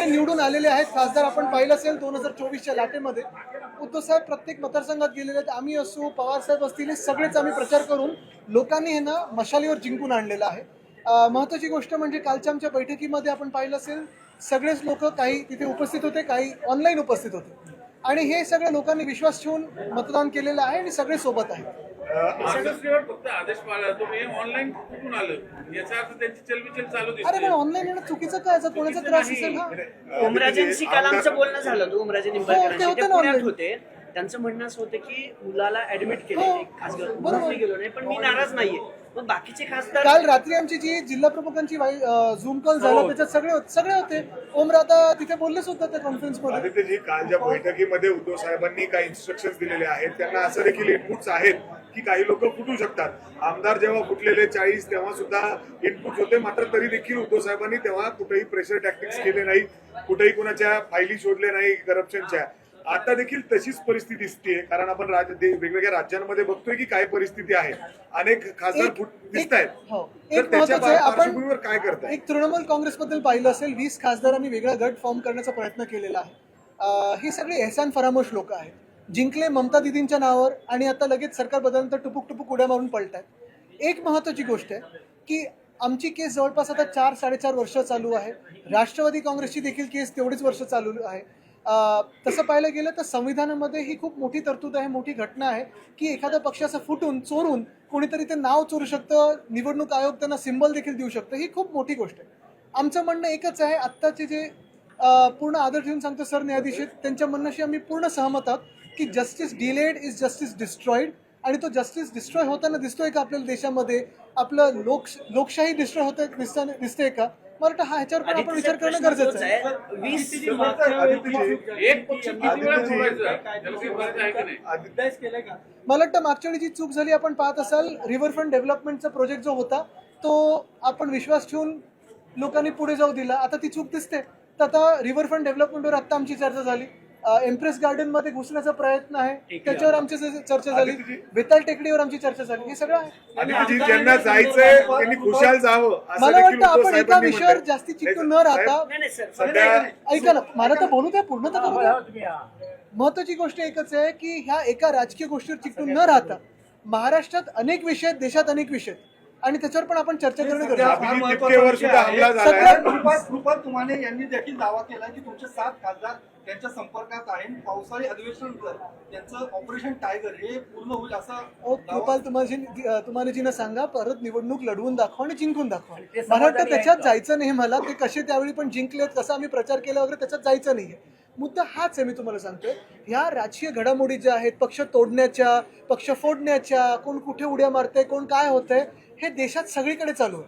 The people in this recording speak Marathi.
जे निवडून आलेले आहेत खासदार आपण पाहिलं असेल 2024च्या लाटेमध्ये उद्धव साहेब प्रत्येक मतदारसंघात गेलेले आहेत. आम्ही असो, पवार साहेब असतील, हे सगळेच आम्ही प्रचार करून लोकांनी हे ना मशालीवर जिंकून आणलेलं आहे. महत्त्वाची गोष्ट म्हणजे कालच्या आमच्या बैठकीमध्ये आपण पाहिलं असेल सगळेच लोक काही तिथे उपस्थित होते, काही ऑनलाईन उपस्थित होते आणि हे सगळ्या लोकांनी विश्वास ठेवून मतदान केलेलं आहे आणि सगळे सोबत आहेत. फक्त आदेश पाळला तुम्ही ऑनलाईन कुठून आलं याचा अर्थ त्यांची चलबिचल चालू अरे दिसते. पण ऑनलाईन येणं चुकीचं काय? जर कोणाचा त्रास असेल हा ओमराजेंशी काल आमचं बोलणं झालं होतं. ओमराजे हो, ते निंबाळकरांशी होतं ते ना पुण्यात online. होते. त्यांचं म्हणणं असं होतं की मुलाला ऍडमिट हो, केले खास बरोबर. मी गेलो नाही, पण मी नाराज नाहीये. मग बाकीचे खासदार काल रात्री आमची जी जिल्हा प्रमुखांची झूम कॉल झाला त्याच्यात सगळे होते. ओमराता तिथे बोलले सुद्धा त्या कॉन्फरन्समध्ये. आदित्यजी, काल ज्या बैठकीमध्ये उद्धव साहेबांनी काही इन्स्ट्रक्शन्स दिलेले आहेत त्यांना असं देखील इनपुट्स आहेत की काही लोक फुटू शकतात. आमदार जेव्हा फुटलेले 40 तेव्हा सुद्धा इनपुट होते, मात्र तरी देखील उद्धव साहेबांनी तेव्हा कुठेही प्रेशर टॅक्टिक्स केले नाही, कुठेही कुणाच्या फायली शोधले नाही करप्शनच्या. आता देखील तशीच परिस्थिती दिसते, कारण आपण वेगवेगळ्या राज्यांमध्ये बघतोय की काय परिस्थिती आहे. अनेक खासदार दिसत आहेत. हो, तर एक त्याच्या महत्वाचं आहे, आपण पार्श्वभूमीवर काय करताय? एक तृणमूल काँग्रेसबद्दल पाहिलं असेल 20 खासदारांनी वेगळा गट फॉर्म करण्याचा प्रयत्न केलेला आहे. ही सगळी एहसान फरामोश लोक आहेत. जिंकले ममता दिदींच्या नावावर आणि आता लगेच सरकार बदलल्यानंतर टुपुक टुपुक उड्या मारून पळतायत. एक महत्वाची गोष्ट आहे की आमची केस जवळपास आता 4-4.5 वर्ष चालू आहे. राष्ट्रवादी काँग्रेसची देखील केस तेवढीच वर्ष चालू आहे. तसं पाहायला गेलं तर संविधानामध्ये ही खूप मोठी तरतूद आहे, मोठी घटना आहे की एखाद्या पक्षाचं फुटून चोरून कोणीतरी ते नाव चोरू शकतं, निवडणूक आयोग त्यांना सिम्बल देखील देऊ शकतं. ही खूप मोठी गोष्ट आहे. आमचं म्हणणं एकच आहे, आत्ताचे जे पूर्ण आदर ठेवून सांगतो सरन्यायाधीश आहेत त्यांच्या म्हणण्याशी आम्ही पूर्ण सहमत आहोत की justice delayed is justice destroyed. आणि तो जस्टिस डिस्ट्रॉय होताना दिसतोय का आपल्याला देशामध्ये? आपलं लोकशाही डिस्ट्रॉय होत दिसते का? मला वाटतं ह्याच्यावर पण आपण विचार करणं गरजेचं आहे. एक पक्ष किती वेळा बोलायचं त्याला काही फरक आहे की नाही? मला वाटतं मागच्या वेळी जी चूक झाली आपण पाहत असाल, रिव्हरफ्रंट डेव्हलपमेंटचा प्रोजेक्ट जो होता तो आपण विश्वास ठेवून लोकांनी पुढे जाऊ दिला. आता ती चूक दिसते. तर आता रिव्हरफ्रंट डेव्हलपमेंटवर आता आमची चर्चा झाली. एम्प्रेस गार्डन मध्ये घुसण्याचा प्रयत्न आहे त्याच्यावर आमची चर्चा झाली. बेताल टेकडीवर आमची चर्चा झाली. हे सगळं आहे. आदित्यजी, ज्यांना जायचंय त्यांनी खुशाल जावं असं मला देखील वाटतं उद्धव आपण एका साहेबांनी विषयावर म्हटलंय. जास्ती चिकटून न राहता नाही, नाही, सर. सध्या ऐका ना, मला तर बोलू द्या, पूर्ण तर करू द्या. महत्वाची गोष्ट एकच आहे की ह्या एका राजकीय गोष्टीवर चिकटून न राहता महाराष्ट्रात अनेक विषय आहेत, देशात अनेक विषय आहेत आणि त्याच्यावर पण आपण चर्चा करणं गरजेचं आहे. अभिजित तिपकेवर सुद्धा हमला झालाय. सगळ्यात कृपाल तुमाने यांनी देखील दावा केला की तुमचे 7 खासदार त्यांच्या संपर्कात आहे. पावसाळी अधिवेशनानंतर त्यांचं ऑपरेशन टायगर हे पूर्ण होईल असा कृपाल तुम्हाजीनं सांगा, परत निवडणूक लढवून दाखवा आणि जिंकून दाखवा. मला वाटतं त्याच्यात जायचं नाही. मला ते कसे त्यावेळी पण जिंकलेत, कसा आम्ही प्रचार केला वगैरे त्याच्यात जायचं नाहीये. मुद्दा हाच आहे, मी तुम्हाला सांगतोय. ह्या राजकीय घडामोडी ज्या आहेत, पक्ष तोडण्याच्या, पक्ष फोडण्याच्या, कोण कुठे उड्या मारतंय, कोण काय होतंय, हे देशात सगळीकडे चालू आहे.